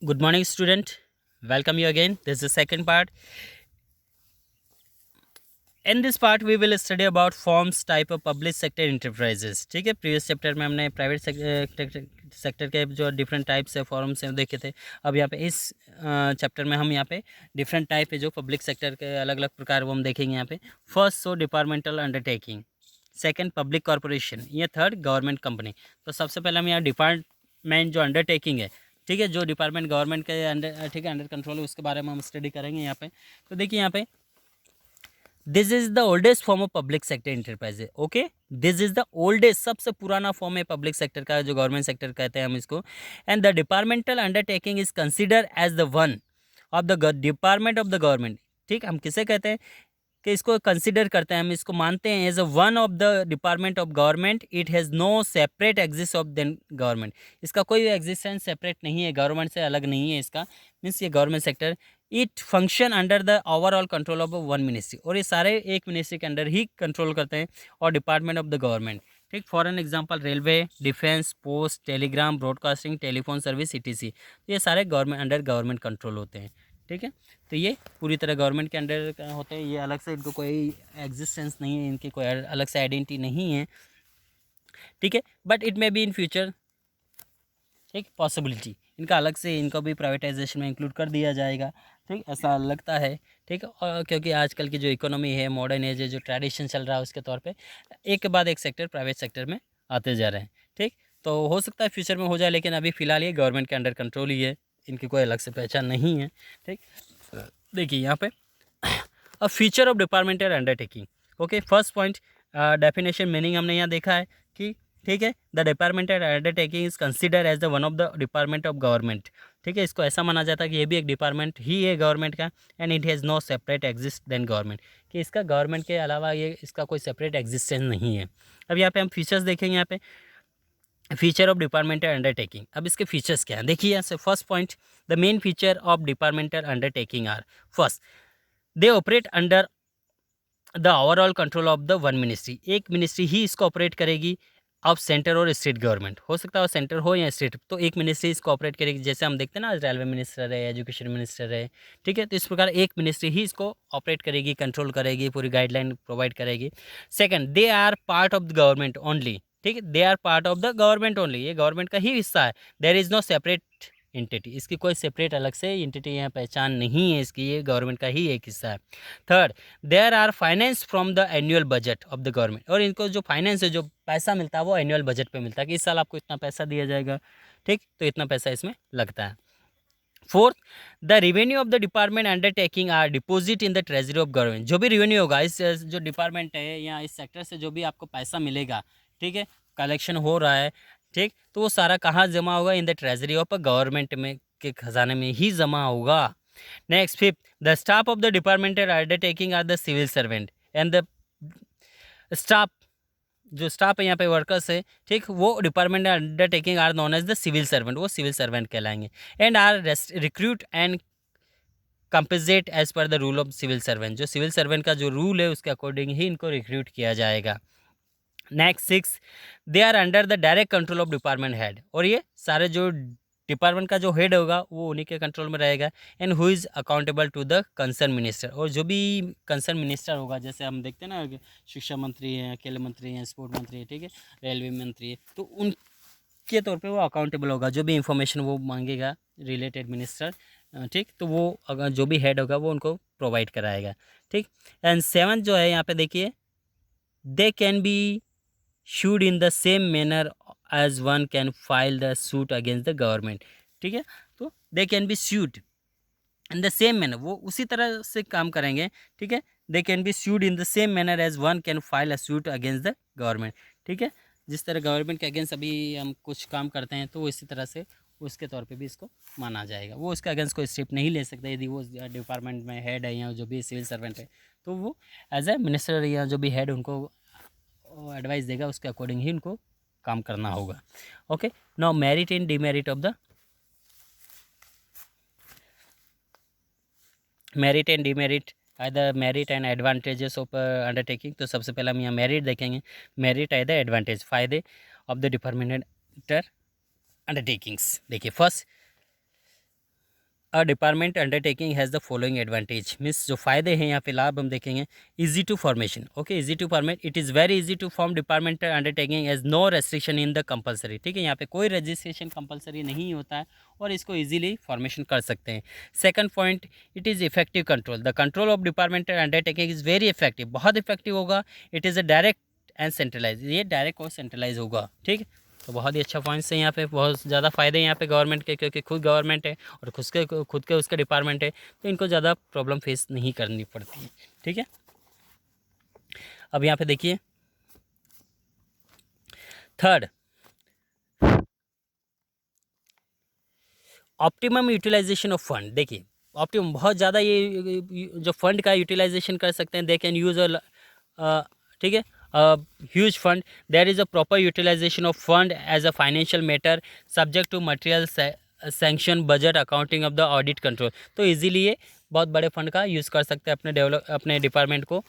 Good morning, student. Welcome you again. This is the second part. In this part, we will study about forms type of public sector enterprises. ठीक है, previous chapter में हमने private sector के जो different types है forms हैं देखे थे. अब यहाँ पे इस चैप्टर में हम यहाँ पे डिफरेंट टाइप है जो पब्लिक सेक्टर के अलग अलग प्रकार वो हम देखेंगे यहाँ पे. First so departmental undertaking, second public corporation, ये थर्ड गवर्नमेंट कंपनी. तो सबसे पहले हम यहाँ डिपार्टमेंट जो अंडरटेकिंग है, ठीक है, जो डिपार्टमेंट गवर्नमेंट के अंडर, ठीक है, अंडर कंट्रोल है, उसके बारे में हम स्टडी करेंगे यहाँ पे. तो देखिए यहाँ पे this is the oldest form of public sector enterprise. Okay, this is the oldest, सबसे पुराना फॉर्म है पब्लिक सेक्टर का, जो गवर्नमेंट सेक्टर कहते हैं हम इसको. And the departmental undertaking is consider as the one of the department of the government. ठीक, हम किसे कहते हैं कि इसको कंसिडर करते हैं, हम इसको मानते हैं as a one of the department of government. It has no separate exist of than government. इसका कोई एग्जिस्टेंस सेपरेट नहीं है, गवर्नमेंट से अलग नहीं है इसका. मीन्स ये government sector, it function under the overall control of one ministry. और ये सारे एक मिनिस्ट्री के अंडर ही कंट्रोल करते हैं और डिपार्टमेंट ऑफ द गवर्नमेंट. ठीक, for an example railway, defence, post, Telegram, broadcasting, telephone service, etc. ये सारे गवर्नमेंट अंडर गवर्नमेंट कंट्रोल होते हैं. ठीक है, तो ये पूरी तरह गवर्नमेंट के अंडर होते हैं. ये अलग से इनको कोई एग्जिस्टेंस नहीं है, इनकी कोई अलग से आइडेंटिटी नहीं है. ठीक है, but it may be in future, ठीक, पॉसिबिलिटी इनका अलग से, इनको भी प्राइवेटाइजेशन में इंक्लूड कर दिया जाएगा. ठीक, ऐसा लगता है. ठीक है, और क्योंकि आजकल की जो इकोनॉमी है, मॉडर्न एज है, जो ट्रेडिशन चल रहा है, उसके तौर पे एक के बाद एक सेक्टर प्राइवेट सेक्टर में आते जा रहे हैं. ठीक, तो हो सकता है फ्यूचर में हो जाए, लेकिन अभी फ़िलहाल ये गवर्नमेंट के अंडर कंट्रोल ही है, इनकी कोई अलग से पहचान नहीं है. ठीक, देखिए यहाँ पे a feature of departmental undertaking. Okay, first point, definition meaning हमने यहाँ देखा है कि, ठीक है, the departmental undertaking is consider as the one of the department of government. ठीक है, इसको ऐसा माना जाता है कि ये भी एक डिपार्टमेंट ही है गवर्नमेंट का. And it has no separate exist than government, कि इसका गवर्नमेंट के अलावा ये इसका कोई सेपरेट एग्जिस्टेंस नहीं है. अब यहाँ पे हम फीचर्स देखेंगे. यहाँ pay feature of departmental undertaking. अब इसके फीचर्स क्या हैं देखिए यहाँ से. First point, the main feature of departmental undertaking are, first, they operate under the overall control of the one ministry. एक मिनिस्ट्री ही इसको ऑपरेट करेगी. अब सेंटर और स्टेट गवर्नमेंट हो सकता है, सेंटर हो या स्टेट, तो एक मिनिस्ट्री इसको ऑपरेट करेगी. जैसे हम देखते हैं ना, रेलवे मिनिस्टर है, एजुकेशन मिनिस्टर है. ठीक है, तो इस प्रकार एक मिनिस्ट्री ही इसको ऑपरेट करेगी, कंट्रोल करेगी, पूरी गाइडलाइन प्रोवाइड करेगी. Second, they are part of the government only. ठीक है, they are part of the government only, ये गवर्नमेंट का ही हिस्सा है. There is no separate entity, इसकी कोई सेपरेट अलग से एंटिटी यहाँ पहचान नहीं है इसकी, ये गवर्नमेंट का ही एक हिस्सा है. Third, there are finance from the annual budget of the government. और इनको जो फाइनेंस है, जो पैसा मिलता है, वो एनुअल बजट पे मिलता है कि इस साल आपको इतना पैसा दिया जाएगा. ठीक, तो इतना पैसा इसमें लगता है. Fourth, the revenue of the department undertaking are deposit in the treasury of government. जो भी रेवेन्यू होगा इस जो डिपार्टमेंट है या इस सेक्टर से, जो भी आपको पैसा मिलेगा, ठीक है, कलेक्शन हो रहा है, ठीक, तो वो सारा कहाँ जमा होगा? In the treasury of government में के खजाने में ही जमा होगा. Next, fifth, the staff of the departmental undertaking are the civil servant. And the staff, जो स्टाफ है यहाँ पे, वर्कर्स है, ठीक, वो department undertaking are known as the civil servant, वो सिविल सर्वेंट कहलाएंगे. And are recruit and compensate as per the rule of civil servant. जो सिविल सर्वेंट का जो रूल है, उसके अकॉर्डिंग ही इनको रिक्रूट किया जाएगा. Next, six, they are under the direct control of department head. और ये सारे जो डिपार्टमेंट का जो हेड होगा, वो उन्हीं के कंट्रोल में रहेगा. And who is accountable to the concern minister. और जो भी कंसर्न मिनिस्टर होगा, जैसे हम देखते हैं ना, शिक्षा मंत्री हैं, खेल मंत्री हैं, स्पोर्ट मंत्री है, ठीक है, रेलवे मंत्री है, तो उनके तौर पे वो अकाउंटेबल होगा. जो भी इंफॉर्मेशन वो मांगेगा रिलेटेड मिनिस्टर, ठीक, तो वो अगर जो भी हेड होगा वो उनको प्रोवाइड कराएगा. ठीक, एंड सेवन्थ जो है यहाँ पे देखिए, they can be sued in the same manner as one can file the suit against the government. ठीक है, तो they can be sued in the same manner, वो उसी तरह से काम करेंगे. ठीक है, they can be sued in the same manner as one can file a suit against the government. ठीक है, जिस तरह गवर्नमेंट के अगेंस्ट अभी हम कुछ काम करते हैं, तो वो इसी तरह से उसके तौर पे भी इसको माना जाएगा. वो उसके अगेंस्ट कोई स्टेप नहीं ले सकता यदि वो डिपार्टमेंट में हेड है या जो भी सिविल सर्वेंट है, तो वो एज ए मिनिस्टर या जो भी हेड उनको एडवाइस देगा, उसके अकॉर्डिंग ही उनको काम करना होगा. Okay, now merit and demerit of the merit and demerit are the merit and advantages of undertaking. तो सबसे पहले हम यहाँ मेरिट देखेंगे. मेरिट है द एडवांटेज, फ़ायदे ऑफ द डिपार्टमेंटल अंडरटेकिंग्स. देखिए, first, a department undertaking has the following advantage, means जो फ़ायदे हैं यहाँ पे लाभ हम देखेंगे। Easy to formation, okay, easy to format, it is very easy to form departmental undertaking as no restriction in the compulsory, ठीक है, यहाँ पे कोई रजिस्ट्रेशन कंपलसरी नहीं होता है और इसको इजीली फॉर्मेशन कर सकते हैं। Second point, it is effective control, the control of departmental undertaking is very effective, बहुत इफेक्टिव होगा। It is a direct and centralise, ये डायरेक्ट और सेंट्रलाइज होगा, ठीक है। तो बहुत ही अच्छा पॉइंट्स है यहाँ पे, बहुत ज़्यादा फ़ायदे हैं यहाँ पे गवर्नमेंट के, क्योंकि खुद गवर्नमेंट है और खुद के उसका डिपार्टमेंट है, तो इनको ज़्यादा प्रॉब्लम फेस नहीं करनी पड़ती है, ठीक है। अब यहाँ पे देखिए third, optimum utilisation of fund. देखिए ऑप्टिमम बहुत ज़्यादा ये जो फंड का यूटिलाइजेशन कर सकते हैं, दे कैन यूज़ ठीक है, huge fund, there is a proper utilisation of fund as a financial matter subject to material sanction budget accounting of the audit control. तो इजीली ये बहुत बड़े फंड का यूज़ कर सकते हैं अपने डिपार्टमेंट को,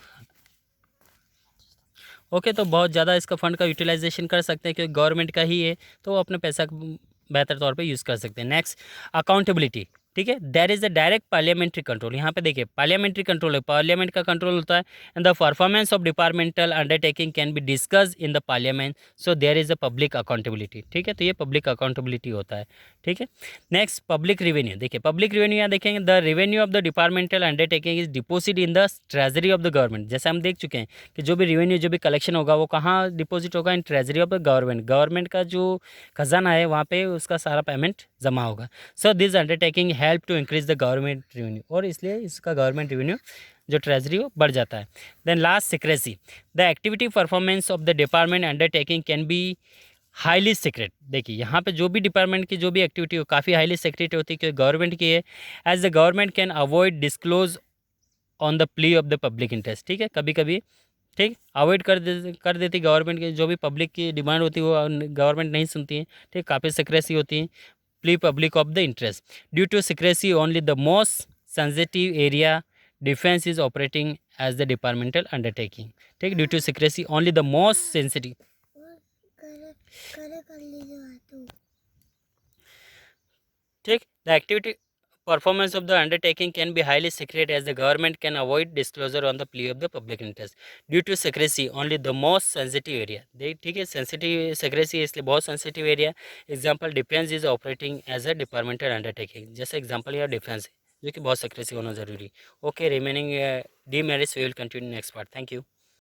ओके। तो बहुत ज़्यादा इसका फ़ंड का यूटिलाइजेशन कर सकते हैं क्योंकि गवर्नमेंट का ही है, तो वो अपने पैसा बेहतर तौर पे यूज़ कर सकते हैं। नेक्स्ट, अकाउंटेबिलिटी, ठीक है, there is a direct parliamentary control. यहाँ पे देखिए पार्लियामेंट्री कंट्रोल है, पार्लियामेंट का कंट्रोल होता है। And the performance of departmental undertaking can be discuss in the parliament, so there is a public accountability, ठीक है, तो ये पब्लिक अकाउंटेबिलिटी होता है, ठीक है। Next, public revenue. देखिए पब्लिक रेवेन्यू यहाँ देखेंगे, the revenue of the departmental undertaking is deposit in the treasury of the government. जैसे हम देख चुके हैं कि जो भी रेवेन्यू, जो भी कलेक्शन होगा वो कहाँ डिपॉजिट होगा, in treasury of the government. Government का जो खजाना है वहाँ पे उसका सारा पेमेंट जमा होगा। So this undertaking help to increase the government revenue, और इसलिए इसका गवर्नमेंट रेवेन्यू जो ट्रेजरी हो बढ़ जाता है। Then last, secrecy, the activity performance of the department undertaking can be highly secret. देखिए यहाँ पे जो भी डिपार्टमेंट की जो भी एक्टिविटी हो काफ़ी हाईली सीक्रेट होती है क्योंकि गवर्नमेंट की है। As the government can avoid disclose on the plea of the public interest, ठीक है, कभी कभी, ठीक, अवॉइड कर देती गवर्नमेंट की जो भी पब्लिक की डिमांड होती है वो गवर्नमेंट नहीं सुनती है, ठीक, काफ़ी सिक्रेसी होती है, plea public of the interest. Due to secrecy only the most sensitive area defence is operating as the departmental undertaking, ठीक, due to secrecy only the most sensitive, ठीक, the activity performance of the undertaking can be highly secret as the government can avoid disclosure on the plea of the public interest due to secrecy only the most sensitive area। देख ठीक है, sensitive secrecy है इसलिए बहुत sensitive area. Example, defence is operating as a departmental undertaking, जैसे example या defence है जो कि बहुत secrecy होना जरूरी। Okay, remaining demerits we will continue next part. Thank you.